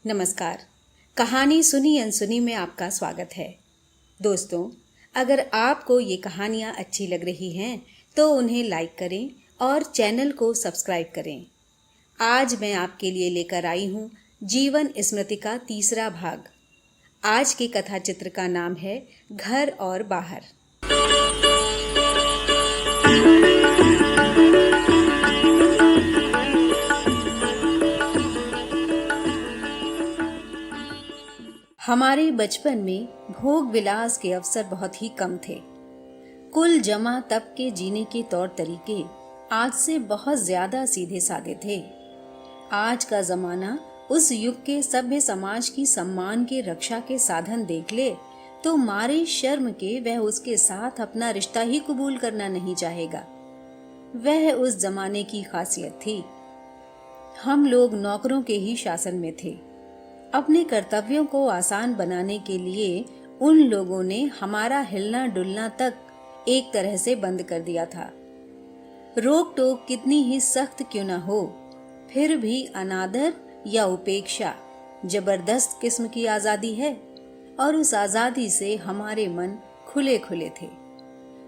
नमस्कार। कहानी सुनी अनसुनी में आपका स्वागत है। दोस्तों, अगर आपको ये कहानियाँ अच्छी लग रही हैं तो उन्हें लाइक करें और चैनल को सब्सक्राइब करें। आज मैं आपके लिए लेकर आई हूँ जीवन स्मृति का तीसरा भाग। आज के कथा चित्र का नाम है घर और बाहर। हमारे बचपन में भोग विलास के अवसर बहुत ही कम थे। कुल जमा तब के जीने के तौर तरीके आज से बहुत ज्यादा सीधे साधे थे। आज का जमाना उस युग के सभ्य समाज की सम्मान के रक्षा के साधन देख ले तो मारे शर्म के वह उसके साथ अपना रिश्ता ही कबूल करना नहीं चाहेगा। वह उस जमाने की खासियत थी। हम लोग नौकरों के ही शासन में थे। अपने कर्तव्यों को आसान बनाने के लिए उन लोगों ने हमारा हिलना डुलना तक एक तरह से बंद कर दिया था। रोक टोक कितनी ही सख्त क्यों न हो, फिर भी अनादर या उपेक्षा जबरदस्त किस्म की आजादी है और उस आजादी से हमारे मन खुले खुले थे।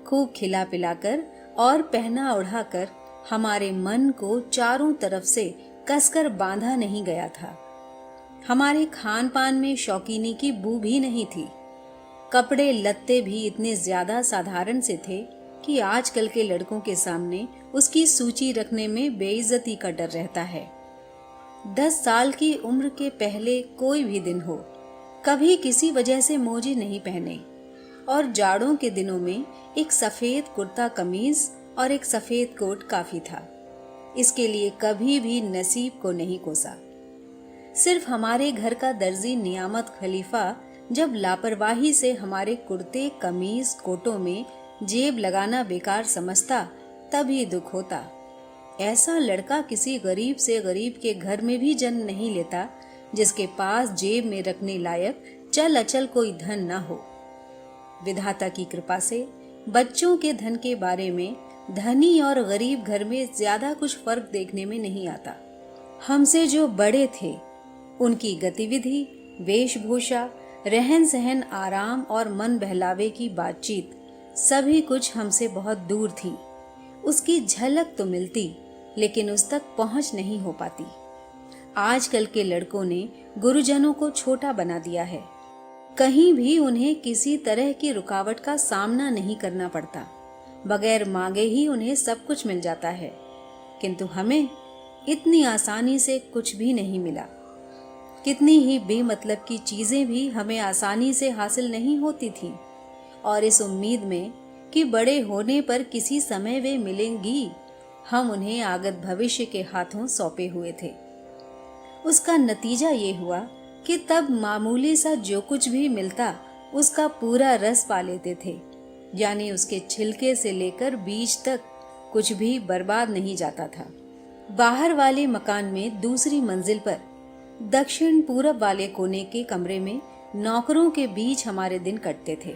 खूब खिला पिलाकर और पहना ओढ़ाकर हमारे मन को चारों तरफ से कसकर बांधा नहीं गया था। हमारे खान पान में शौकीनी की बू भी नहीं थी। कपड़े लत्ते भी इतने ज्यादा साधारण से थे कि आजकल के लड़कों के सामने उसकी सूची रखने में बेइज्जती का डर रहता है। 10 साल की उम्र के पहले कोई भी दिन हो, कभी किसी वजह से मोजे नहीं पहने और जाड़ों के दिनों में एक सफेद कुर्ता कमीज और एक सफेद कोट काफी था। इसके लिए कभी भी नसीब को नहीं कोसा। सिर्फ हमारे घर का दर्जी नियामत खलीफा जब लापरवाही से हमारे कुर्ते कमीज कोटों में जेब लगाना बेकार समझता तभी दुख होता। ऐसा लड़का किसी गरीब से गरीब के घर में भी जन्म नहीं लेता जिसके पास जेब में रखने लायक चल अचल कोई धन न हो। विधाता की कृपा से बच्चों के धन के बारे में धनी और गरीब घर में ज्यादा कुछ फर्क देखने में नहीं आता। हमसे जो बड़े थे उनकी गतिविधि, वेशभूषा, रहन सहन, आराम और मन बहलावे की बातचीत सभी कुछ हमसे बहुत दूर थी। उसकी झलक तो मिलती लेकिन उस तक पहुंच नहीं हो पाती। आजकल के लड़कों ने गुरुजनों को छोटा बना दिया है। कहीं भी उन्हें किसी तरह की रुकावट का सामना नहीं करना पड़ता। बगैर मांगे ही उन्हें सब कुछ मिल जाता है। किंतु हमें इतनी आसानी से कुछ भी नहीं मिला। कितनी ही बेमतलब की चीजें भी हमें आसानी से हासिल नहीं होती थीं और इस उम्मीद में कि बड़े होने पर किसी समय वे मिलेंगी, हम उन्हें आगत भविष्य के हाथों सौंपे हुए थे। उसका नतीजा ये हुआ कि तब मामूली सा जो कुछ भी मिलता उसका पूरा रस पा लेते थे, यानी उसके छिलके से लेकर बीज तक कुछ भी बर्बाद नहीं जाता था। बाहर वाले मकान में दूसरी मंजिल पर दक्षिण पूरब वाले कोने के कमरे में नौकरों के बीच हमारे दिन कटते थे।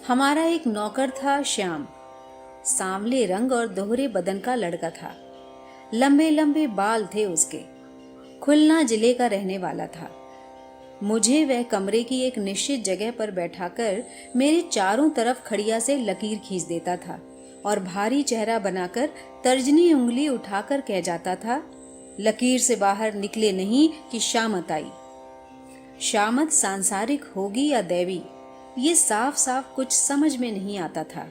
हमारा एक नौकर था श्याम। सांवले रंग और दोहरे बदन का लड़का था। लंबे लंबे बाल थे उसके। खुलना जिले का रहने वाला था। मुझे वह कमरे की एक निश्चित जगह पर बैठाकर मेरे चारों तरफ खड़िया से लकीर खींच देता था और भारी चेहरा बनाकर तर्जनी उंगली उठाकर कह जाता था, लकीर से बाहर निकले नहीं कि शामत आई। शामत सांसारिक होगी या दैवी, ये साफ साफ कुछ समझ में नहीं आता था,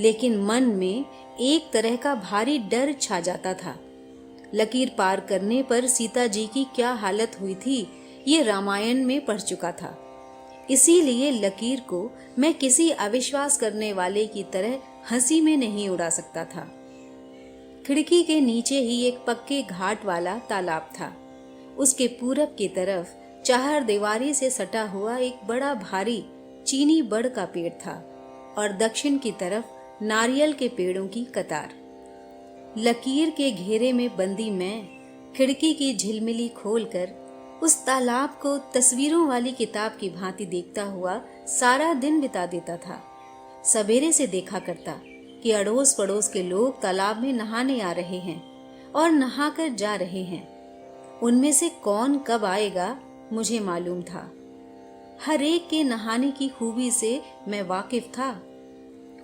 लेकिन मन में एक तरह का भारी डर छा जाता था। लकीर पार करने पर सीता जी की क्या हालत हुई थी ये रामायण में पढ़ चुका था। इसीलिए लकीर को मैं किसी अविश्वास करने वाले की तरह हंसी में नहीं उड़ा सकता था। खिड़की के नीचे ही एक पक्के घाट वाला तालाब था। उसके पूरब की तरफ चार दीवारी से सटा हुआ एक बड़ा भारी चीनी बड़ का पेड़ था और दक्षिण की तरफ नारियल के पेड़ों की कतार। लकीर के घेरे में बंदी मैं खिड़की की झिलमिली खोलकर उस तालाब को तस्वीरों वाली किताब की भांति देखता हुआ सारा दिन बिता देता था। सवेरे से देखा करता कि अड़ोस पड़ोस के लोग तालाब में नहाने आ रहे हैं और नहाकर जा रहे हैं। उनमें से कौन कब आएगा मुझे मालूम था। हर एक के नहाने की खूबी से मैं वाकिफ था।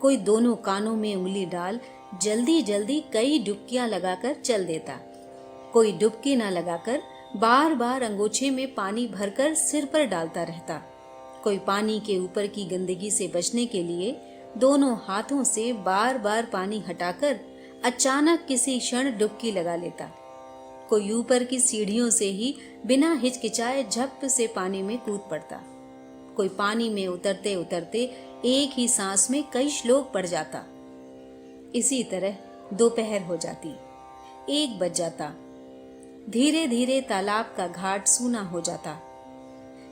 कोई दोनों कानों में उंगली डाल जल्दी जल्दी कई डुबकियां लगाकर चल देता, कोई डुबकी न लगाकर बार बार अंगोछे में पानी भरकर सिर पर डालता रहता, कोई पानी के ऊपर की गंदगी से बचने के लिए दोनों हाथों से बार बार पानी हटाकर अचानक किसी क्षण डुबकी लगा लेता, कोई ऊपर की सीढ़ियों से ही बिना हिचकिचाए झप से पानी में कूद पड़ता, कोई पानी में उतरते उतरते एक ही सांस में कई श्लोक पढ़ जाता। इसी तरह दोपहर हो जाती, 1 बज जाता। धीरे धीरे तालाब का घाट सूना हो जाता।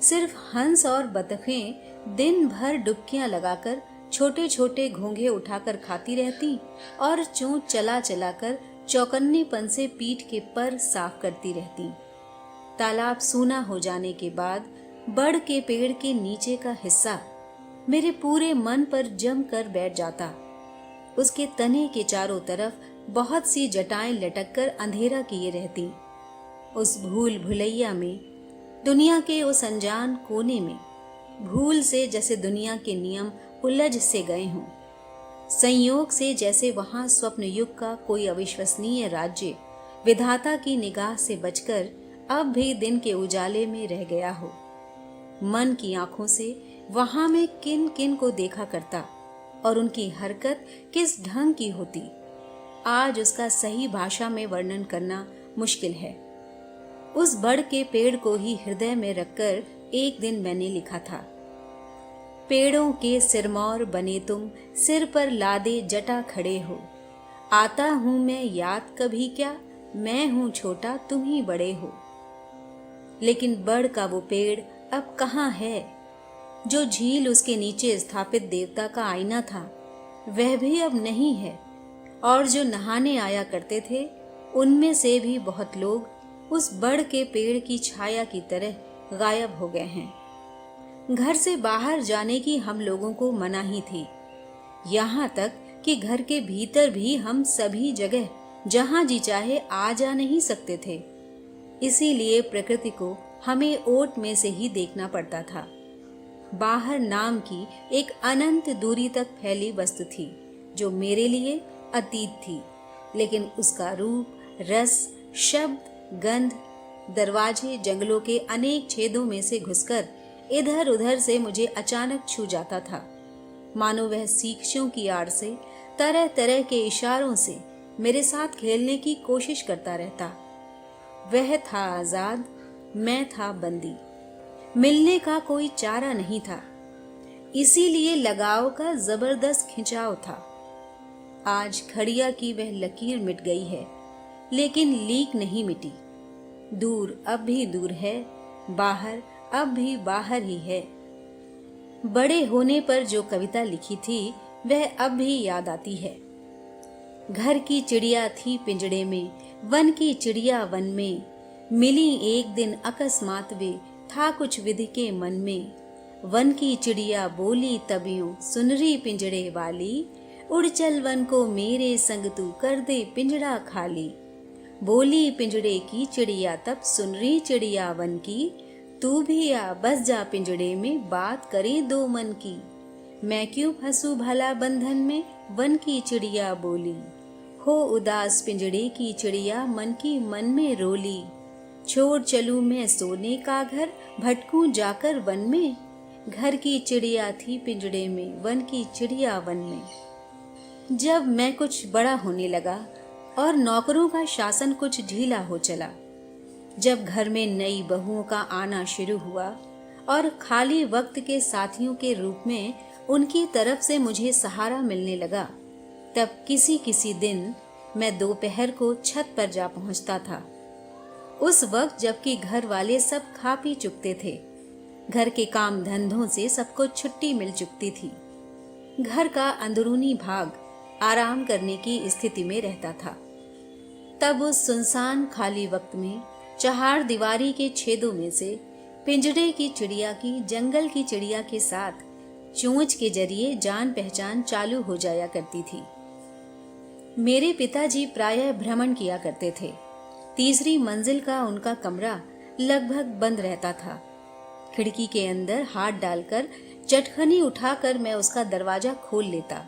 सिर्फ हंस और बतखें दिन भर डुबकियां लगाकर छोटे छोटे घोंघे उठाकर खाती रहती और चोंच चला चलाकर चौकन्नेपन से पीठ के पर साफ करती रहती। तालाब सूना हो जाने के बाद बड़ के पेड़ के नीचे का हिस्सा मेरे पूरे मन पर जम कर बैठ जाता। उसके तने के चारों तरफ बहुत सी जटाएं लटककर अंधेरा किए रहती। उस भूल भुलैया में, दुनिया के उस अनजान कोने में, भूल से जैसे दुनिया के नियम उलझ से गए हों, संयोग से जैसे वहां स्वप्न युग का कोई अविश्वसनीय राज्य विधाता की निगाह से बचकर अब भी दिन के उजाले में रह गया हो। मन की आंखों से वहां मैं किन किन को देखा करता और उनकी हरकत किस ढंग की होती, आज उसका सही भाषा में वर्णन करना मुश्किल है। उस बड़ के पेड़ को ही हृदय में रखकर एक दिन मैंने लिखा था, पेड़ों के सिरमौर बने तुम, सिर पर लादे जटा खड़े हो, आता हूं मैं याद कभी क्या, मैं हूं छोटा तुम ही बड़े हो। लेकिन बड़ का वो पेड़ अब कहाँ है? जो झील उसके नीचे स्थापित देवता का आईना था वह भी अब नहीं है, और जो नहाने आया करते थे उनमें से भी बहुत लोग उस बड़ के पेड़ की छाया की तरह गायब हो गए हैं। घर से बाहर जाने की हम लोगों को मनाही थी, यहाँ तक कि घर के भीतर भी हम सभी जगह जहां जी चाहे आ जा नहीं सकते थे। इसीलिए प्रकृति को हमें ओट में से ही देखना पड़ता था। बाहर नाम की एक अनंत दूरी तक फैली वस्तु थी जो मेरे लिए अतीत थी, लेकिन उसका रूप, रस, शब्द, गंध दरवाजे जंगलों के अनेक छेदों में से घुसकर इधर उधर से मुझे अचानक छू जाता था, मानो वह सीखशों की आड़ से तरह तरह के इशारों से मेरे साथ खेलने की कोशिश करता रहता। वह था आजाद, मैं था बंदी। मिलने का कोई चारा नहीं था, इसीलिए लगाव का जबरदस्त खिंचाव था। आज खड़िया की वह लकीर मिट गई है, लेकिन लीक नहीं मिटी। दूर अब भी दूर है, बाहर अब भी बाहर ही है। बड़े होने पर जो कविता लिखी थी वह अब भी याद आती है। घर की चिड़िया थी पिंजड़े में, वन की चिड़िया वन में, मिली एक दिन अकस्मात वे, था कुछ विधि के मन में। वन की चिड़िया बोली तबियों, सुनरी पिंजड़े वाली, उड़ चल वन को मेरे संग तू, कर दे पिंजड़ा खाली। बोली पिंजड़े की चिड़िया तब, सुनरी चिड़िया वन की, तू भी आ बस जा पिंजड़े में, बात करे दो मन की। मैं क्यों फंसू भला बंधन में, वन की चिड़िया बोली, हो उदास पिंजड़े की चिड़िया, मन की मन में रोली। छोड़ चलूं मैं सोने का घर, भटकूं जाकर वन में, घर की चिड़िया थी पिंजड़े में, वन की चिड़िया वन में। जब मैं कुछ बड़ा होने लगा और नौकरों का शासन कुछ ढीला हो चला, जब घर में नई बहुओं का आना शुरू हुआ और खाली वक्त के साथियों के रूप में उनकी तरफ से मुझे सहारा मिलने लगा, तब किसी किसी दिन मैं दोपहर को छत पर जा पहुंचता था। उस वक्त जबकि घर वाले सब खा पी चुकते थे, घर के काम धंधों से सबको छुट्टी मिल चुकती थी, घर का अंदरूनी भाग आराम करने की स्थिति में रहता था। तब उस सुनसान खाली वक्त में चार दीवारी के छेदों में से पिंजड़े की चिड़िया की जंगल की चिड़िया के साथ चोंच के जरिए जान पहचान चालू हो जाया करती थी। मेरे पिताजी प्रायः भ्रमण किया करते थे। तीसरी मंजिल का उनका कमरा लगभग बंद रहता था। खिड़की के अंदर हाथ डालकर चटखनी उठाकर मैं उसका दरवाजा खोल लेता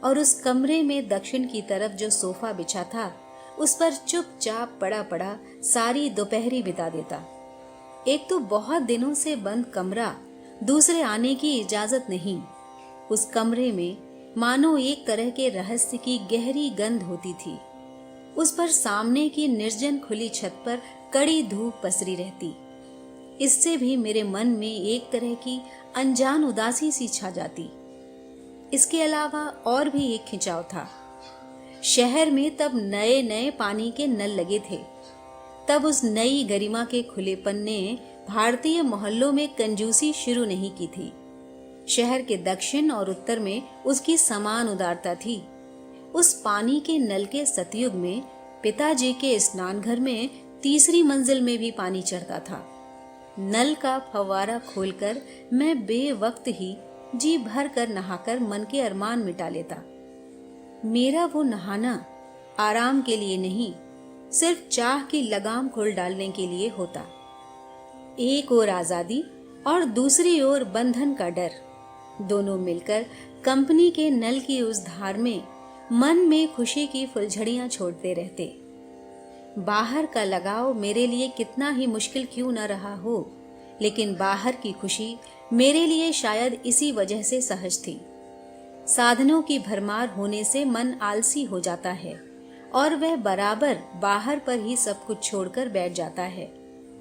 और उस कमरे में दक्षिण की तरफ जो सोफा बिछा था उस पर चुपचाप पड़ा पड़ा सारी दोपहरी बिता देता। एक तो बहुत दिनों से बंद कमरा, दूसरे आने की इजाजत नहीं। उस कमरे में मानो एक तरह के रहस्य की गहरी गंध होती थी। उस पर सामने की निर्जन खुली छत पर कड़ी धूप पसरी रहती। इससे भी मेरे मन में एक तरह की अनजान उदासी सी छा जाती। इसके अलावा और भी एक खिंचाव था। शहर में तब नए नए पानी के नल लगे थे। तब उस नई गरिमा के खुलेपन ने भारतीय मोहल्लों में कंजूसी शुरू नहीं की थी। शहर के दक्षिण और उत्तर में उसकी समान उदारता थी। उस पानी के नल के सतयुग में पिताजी के स्नान घर में तीसरी मंजिल में भी पानी चढ़ता था। नल का फव्वारा खोलकर मैं बेवक्त ही जी भर कर नहाकर मन के अरमान मिटा लेता। मेरा वो नहाना आराम के लिए नहीं, सिर्फ चाह की लगाम खोल डालने के लिए होता। एक ओर आजादी और दूसरी ओर बंधन का डर, दोनों मिलकर कंपनी के नल की उस धार में मन में खुशी की फुलझड़ियां छोड़ते रहते। बाहर का लगाव मेरे लिए कितना ही मुश्किल क्यों न रहा हो, लेकिन बाहर की खुशी मेरे लिए शायद इसी वजह से सहज थी। साधनों की भरमार होने से मन आलसी हो जाता है और वह बराबर बाहर पर ही सब कुछ छोड़कर बैठ जाता है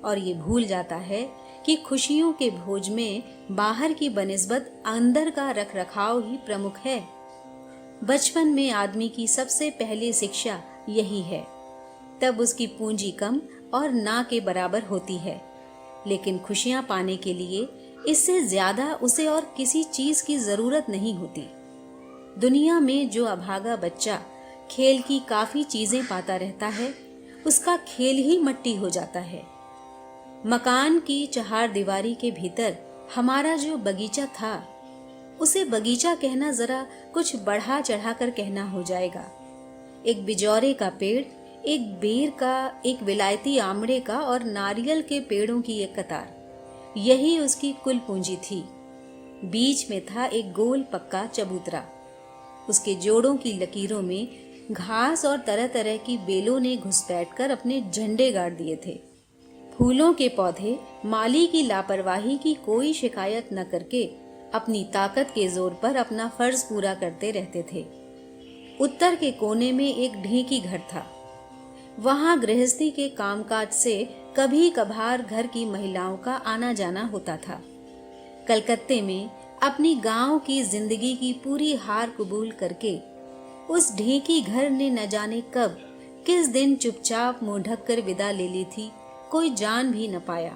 और ये भूल जाता है कि खुशियों के भोज में बाहर की बनिस्बत अंदर का रखरखाव ही प्रमुख है। बचपन में आदमी की सबसे पहली शिक्षा यही है। तब उसकी पूंजी कम और ना के बराबर होती है, लेकिन खुशियां पाने के लिए इससे ज्यादा उसे और किसी चीज की जरूरत नहीं होती। दुनिया में जो अभागा बच्चा खेल की काफी चीजें पाता रहता है, उसका खेल ही मट्टी हो जाता है। मकान की चहारदीवारी के भीतर हमारा जो बगीचा था, उसे बगीचा कहना जरा कुछ बढ़ा चढ़ा कर कहना हो जाएगा। एक बिजौरे का पेड़, एक बेर का, एक विलायती आमड़े का और नारियल के पेड़ों की एक कतार, यही उसकी कुल पूंजी थी। बीच में था एक गोल पक्का चबूतरा। उसके जोड़ों की लकीरों में घास और तरह तरह की बेलों ने घुसपैठ कर अपने झंडे गाड़ दिए थे। फूलों के पौधे माली की लापरवाही की कोई शिकायत न करके अपनी ताकत के जोर पर अपना फर्ज पूरा करते रहते थे। उत्तर के कोने में एक ढेंकी घर था। वहां गृहस्थी के कामकाज से कभी कभार घर की महिलाओं का आना जाना होता था। कलकत्ते में अपनी गांव की जिंदगी की पूरी हार कबूल करके उस ढेंकी घर ने न जाने कब किस दिन चुपचाप मुंह ढककर विदा ले ली थी, कोई जान भी न पाया।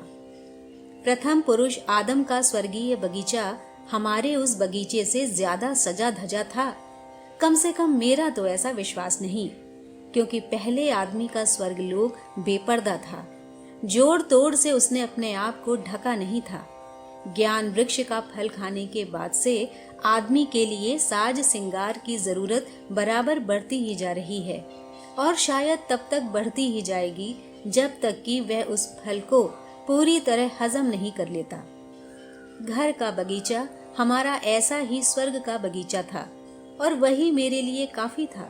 प्रथम पुरुष आदम का स्वर्गीय बगीचा हमारे उस बगीचे से ज्यादा सजा धजा था। कम से कम मेरा तो ऐसा विश्वास नहीं, क्योंकि पहले आदमी का स्वर्गलोक बेपर्दा था। जोड़ तोड़ से उसने अपने आप को ढका नहीं था। ज्ञान वृक्ष का फल खाने के बाद से आदमी के लिए साज सिंगार की जरूरत बराबर बढ़ती ही जा रही है और शायद तब तक बढ़ती ही जाएगी जब तक कि वह उस फल को पूरी तरह हजम नहीं कर लेता। घर का बगीचा हमारा ऐसा ही स्वर्ग का बगीचा था और वही मेरे लिए काफी था।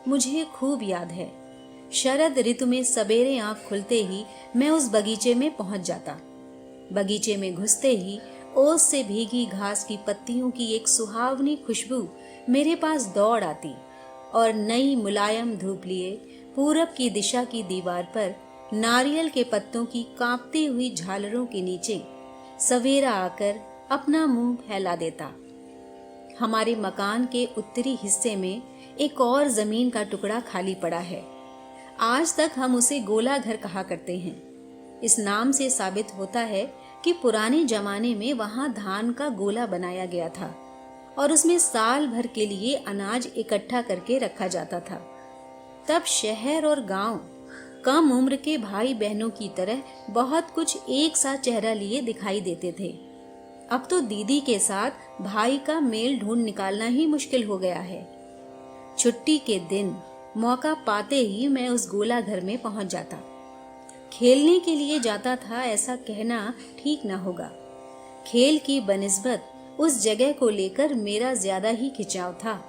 मुझे खूब याद है, शरद ऋतु में सवेरे आंख खुलते ही मैं उस बगीचे में पहुंच जाता। बगीचे में घुसते ही ओस से भीगी घास की पत्तियों की एक सुहावनी खुशबू मेरे पास दौड़ आती और नई मुलायम धूप लिए पूरब की दिशा की दीवार पर नारियल के पत्तों की कांपती हुई झालरों के नीचे सवेरा आकर अपना मुंह फैला देता। हमारे मकान के उत्तरी हिस्से में एक और जमीन का टुकड़ा खाली पड़ा है। आज तक हम उसे गोला घर कहा करते हैं। इस नाम से साबित होता है कि पुराने जमाने में वहां धान का गोला बनाया गया था और उसमें साल भर के लिए अनाज इकट्ठा करके रखा जाता था। तब शहर और गांव कम उम्र के भाई बहनों की तरह बहुत कुछ एक सा चेहरा लिए दिखाई देते थे। अब तो दीदी के साथ भाई का मेल ढूंढ निकालना ही मुश्किल हो गया है। छुट्टी के दिन मौका पाते ही मैं उस गोला घर में पहुंच जाता। खेलने के लिए जाता था ऐसा कहना ठीक ना होगा। खेल की बनिस्बत उस जगह को लेकर मेरा ज्यादा ही खिंचाव था।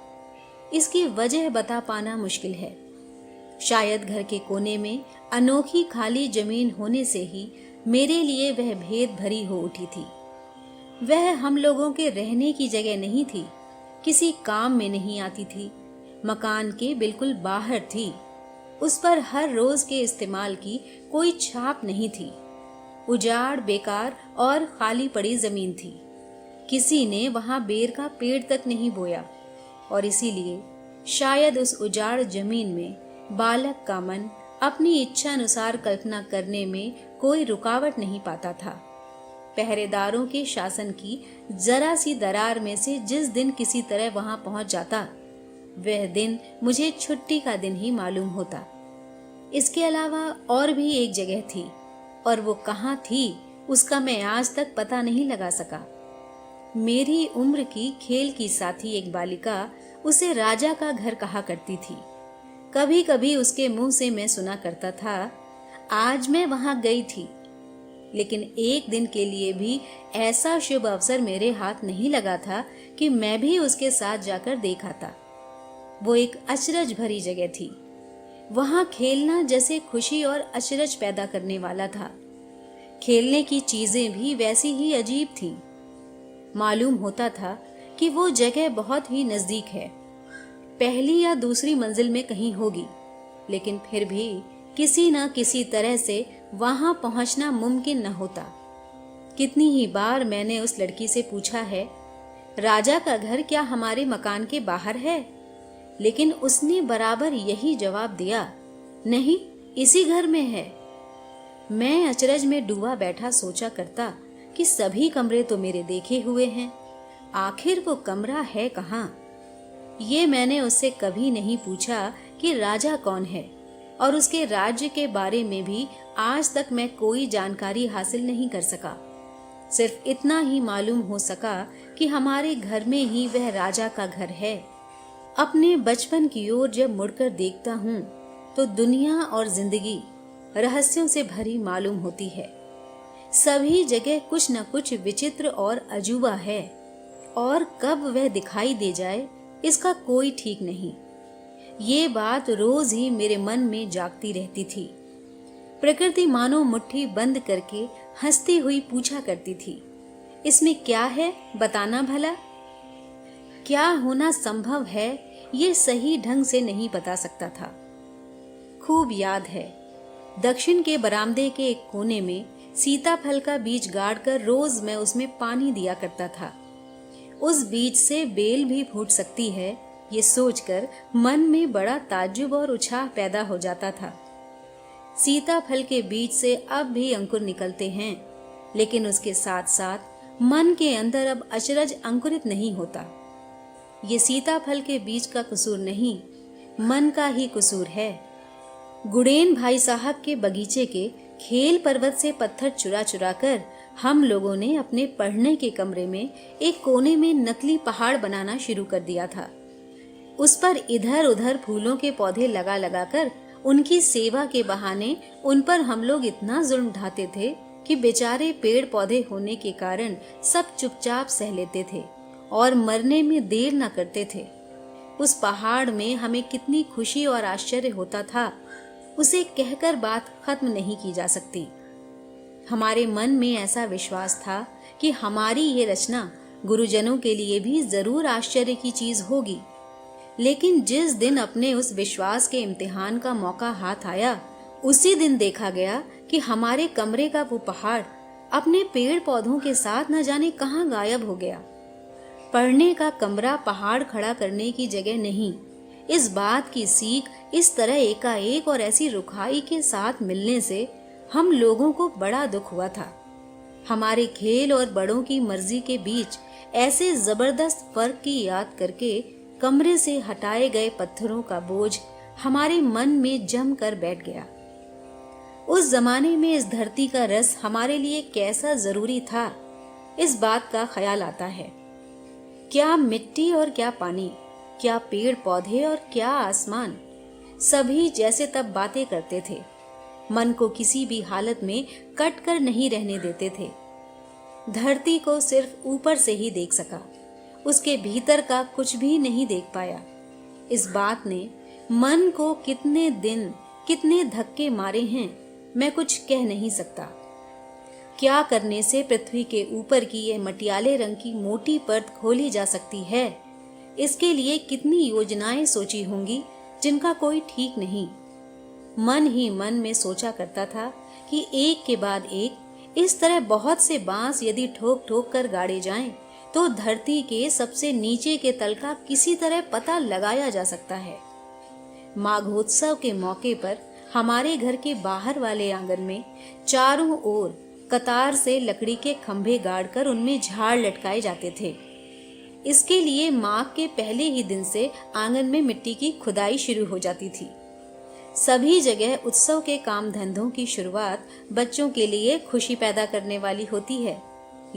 इसकी वजह बता पाना मुश्किल है। शायद घर के कोने में अनोखी खाली जमीन होने से ही मेरे लिए वह भेद भरी हो उठी थी। वह हम लोगों के रहने की जगह नहीं थी, किसी काम में नहीं आती थी, मकान के बिल्कुल बाहर थी। उस पर हर रोज के इस्तेमाल की कोई छाप नहीं थी। उजाड़, बेकार और खाली पड़ी जमीन थी। किसी ने वहां बेर का पेड़ तक नहीं बोया और इसीलिए शायद उस उजाड़ जमीन में बालक का मन अपनी इच्छा अनुसार कल्पना करने में कोई रुकावट नहीं पाता था। पहरेदारों के शासन की जरा सी दरार में से जिस दिन किसी तरह वहां पहुंच जाता, वह दिन मुझे छुट्टी का दिन ही मालूम होता। इसके अलावा और भी एक जगह थी और वो कहाँ थी उसका मैं आज तक पता नहीं लगा सका। मेरी उम्र की खेल की साथी एक बालिका उसे राजा का घर कहा करती थी। कभी कभी उसके मुंह से मैं सुना करता था, आज मैं वहां गई थी। लेकिन एक दिन के लिए भी ऐसा शुभ अवसर मेरे हाथ नहीं लगा था कि मैं भी उसके साथ जाकर देख आता। वो एक अचरज भरी जगह थी। वहां खेलना जैसे खुशी और अचरज पैदा करने वाला था। खेलने की चीजें भी वैसी ही अजीब थीं। मालूम होता था कि वो जगह बहुत ही नजदीक है, पहली या दूसरी मंजिल में कहीं होगी, लेकिन फिर भी किसी न किसी तरह से वहां पहुंचना मुमकिन न होता। कितनी ही बार मैंने उस लड़की से पूछा है, राजा का घर क्या हमारे मकान के बाहर है? लेकिन उसने बराबर यही जवाब दिया, नहीं, इसी घर में है। मैं अचरज में डूबा बैठा सोचा करता कि सभी कमरे तो मेरे देखे हुए हैं, आखिर वो कमरा है कहाँ? ये मैंने उससे कभी नहीं पूछा कि राजा कौन है, और उसके राज्य के बारे में भी आज तक मैं कोई जानकारी हासिल नहीं कर सका। सिर्फ इतना ही मालूम हो सका कि हमारे घर में ही वह राजा का घर है। अपने बचपन की ओर जब मुड़कर देखता हूँ तो दुनिया और जिंदगी रहस्यों से भरी मालूम होती है। सभी जगह कुछ न कुछ विचित्र और अजूबा है, और कब वह दिखाई दे जाए इसका कोई ठीक नहीं। ये बात रोज ही मेरे मन में जागती रहती थी। प्रकृति मानो मुट्ठी बंद करके हंसती हुई पूछा करती थी, इसमें क्या है, बताना भला। क्या होना संभव है ये सही ढंग से नहीं बता सकता था। खूब याद है, दक्षिण के बरामदे के एक कोने में सीताफल का बीज गाड़कर रोज मैं उसमें पानी दिया करता था। उस बीज से बेल भी फूट सकती है, ये सोचकर मन में बड़ा ताज्जुब और उत्साह पैदा हो जाता था। सीताफल के बीज से अब भी अंकुर निकलते हैं, लेकिन उसके साथ साथ मन के अंदर अब अचरज अंकुरित नहीं होता। ये सीताफल के बीज का कसूर नहीं, मन का ही कसूर है। गुड़ेन भाई साहब के बगीचे के खेल पर्वत से पत्थर चुरा चुरा कर हम लोगों ने अपने पढ़ने के कमरे में एक कोने में नकली पहाड़ बनाना शुरू कर दिया था। उस पर इधर उधर फूलों के पौधे लगा लगा कर उनकी सेवा के बहाने उन पर हम लोग इतना जुल्म ढाते थे कि बेचारे पेड़ पौधे होने के कारण सब चुपचाप सह लेते थे और मरने में देर न करते थे। उस पहाड़ में हमें कितनी खुशी और आश्चर्य होता था, उसे कहकर बात खत्म नहीं की जा सकती। हमारे मन में ऐसा विश्वास था कि हमारी ये रचना गुरुजनों के लिए भी जरूर आश्चर्य की चीज होगी। लेकिन जिस दिन अपने उस विश्वास के इम्तिहान का मौका हाथ आया, उसी दिन देखा गया कि हमारे कमरे का वो पहाड़ अपने पेड़ पौधों के साथ न जाने कहाँ गायब हो गया। पढ़ने का कमरा पहाड़ खड़ा करने की जगह नहीं, इस बात की सीख इस तरह एकाएक और ऐसी रुखाई के साथ मिलने से हम लोगों को बड़ा दुख हुआ था। हमारे खेल और बड़ों की मर्जी के बीच ऐसे जबरदस्त फर्क की याद करके कमरे से हटाए गए पत्थरों का बोझ हमारे मन में जम कर बैठ गया। उस जमाने में इस धरती का रस हमारे लिए कैसा जरूरी था, इस बात का ख्याल आता है। क्या मिट्टी और क्या पानी, क्या पेड़ पौधे और क्या आसमान, सभी जैसे तब बातें करते थे, मन को किसी भी हालत में कट कर नहीं रहने देते थे। धरती को सिर्फ ऊपर से ही देख सका, उसके भीतर का कुछ भी नहीं देख पाया। इस बात ने मन को कितने दिन, कितने धक्के मारे हैं, मैं कुछ कह नहीं सकता। क्या करने से पृथ्वी के ऊपर की यह मटियाले रंग की मोटी परत खोली जा सकती है, इसके लिए कितनी योजनाएं सोची होंगी जिनका कोई ठीक नहीं। मन ही मन में सोचा करता था कि एक के बाद एक इस तरह बहुत से बांस यदि ठोक ठोक कर गाड़े जाएं, तो धरती के सबसे नीचे के तल का किसी तरह पता लगाया जा सकता है। माघोत्सव के मौके पर हमारे घर के बाहर वाले आंगन में चारों ओर कतार से लकड़ी के खंभे गाड़कर उनमें झाड़ लटकाए जाते थे। इसके लिए माघ के पहले ही दिन से आंगन में मिट्टी की खुदाई शुरू हो जाती थी। सभी जगह उत्सव के काम धंधों की शुरुआत बच्चों के लिए खुशी पैदा करने वाली होती है,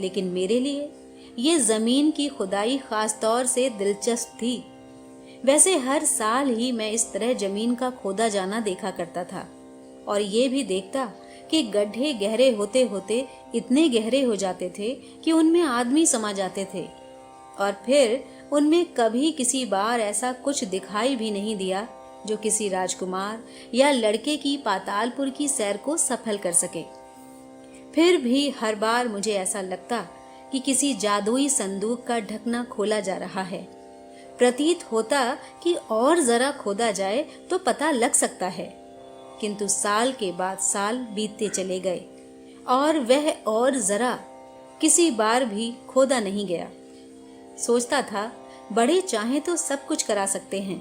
लेकिन मेरे लिए ये जमीन की खुदाई खास तौर से दिलचस्प थी। वैसे हर साल ही मैं इस तरह जमीन का खोदा जाना देखा करता था और ये भी देखता कि गड्ढे गहरे होते होते इतने गहरे हो जाते थे कि उनमें आदमी समा जाते थे, और फिर उनमें कभी किसी बार ऐसा कुछ दिखाई भी नहीं दिया जो किसी राजकुमार या लड़के की पातालपुर की सैर को सफल कर सके। फिर भी हर बार मुझे ऐसा लगता कि किसी जादुई संदूक का ढकना खोला जा रहा है। प्रतीत होता कि और जरा खोदा जाए तो पता लग सकता है, किंतु साल के बाद साल बीतते चले गए और वह और जरा किसी बार भी खोदा नहीं गया। सोचता था बड़े चाहें तो सब कुछ करा सकते हैं,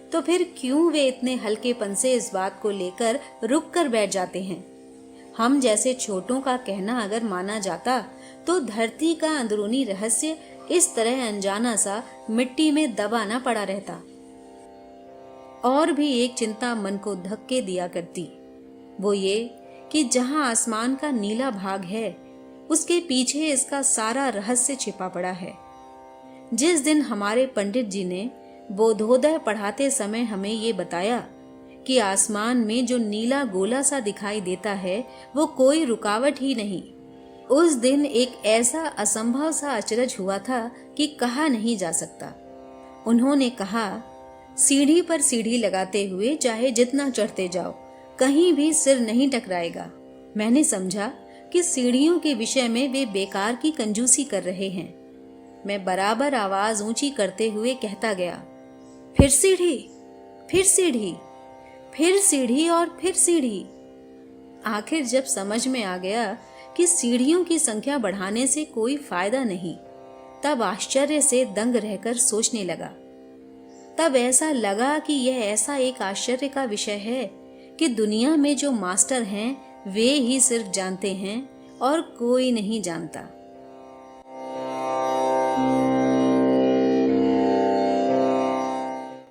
तो फिर क्यों वे इतने हल्केपन से इस बात को लेकर रुक कर बैठ जाते हैं। हम जैसे छोटों का कहना अगर माना जाता तो धरती का अंदरूनी रहस्य इस तरह अनजाना सा मिट्टी में दबा न पड़ा रहता। और भी एक चिंता मन को धक्के दिया करती, वो ये कि जहां आसमान का नीला भाग है उसके पीछे इसका सारा रहस्य छिपा पड़ा है। जिस दिन हमारे पंडित जी ने बोधोदय पढ़ाते समय हमें ये बताया कि आसमान में जो नीला गोला सा दिखाई देता है वो कोई रुकावट ही नहीं, उस दिन एक ऐसा असंभव सा अचरज हुआ था कि कहा नहीं जा सकता। उन्होंने कहा, सीढ़ी पर सीढ़ी लगाते हुए चाहे जितना चढ़ते जाओ कहीं भी सिर नहीं टकराएगा। मैंने समझा कि सीढ़ियों के विषय में वे बेकार की कंजूसी कर रहे हैं। मैं बराबर आवाज ऊंची करते हुए कहता गया, फिर सीढ़ी, फिर सीढ़ी, फिर सीढ़ी और फिर सीढ़ी। आखिर जब समझ में आ गया कि सीढ़ियों की संख्या बढ़ाने से कोई फायदा नहीं, तब आश्चर्य से दंग रहकर सोचने लगा। तब ऐसा लगा कि यह ऐसा एक आश्चर्य का विषय है कि दुनिया में जो मास्टर हैं वे ही सिर्फ जानते हैं और कोई नहीं जानता।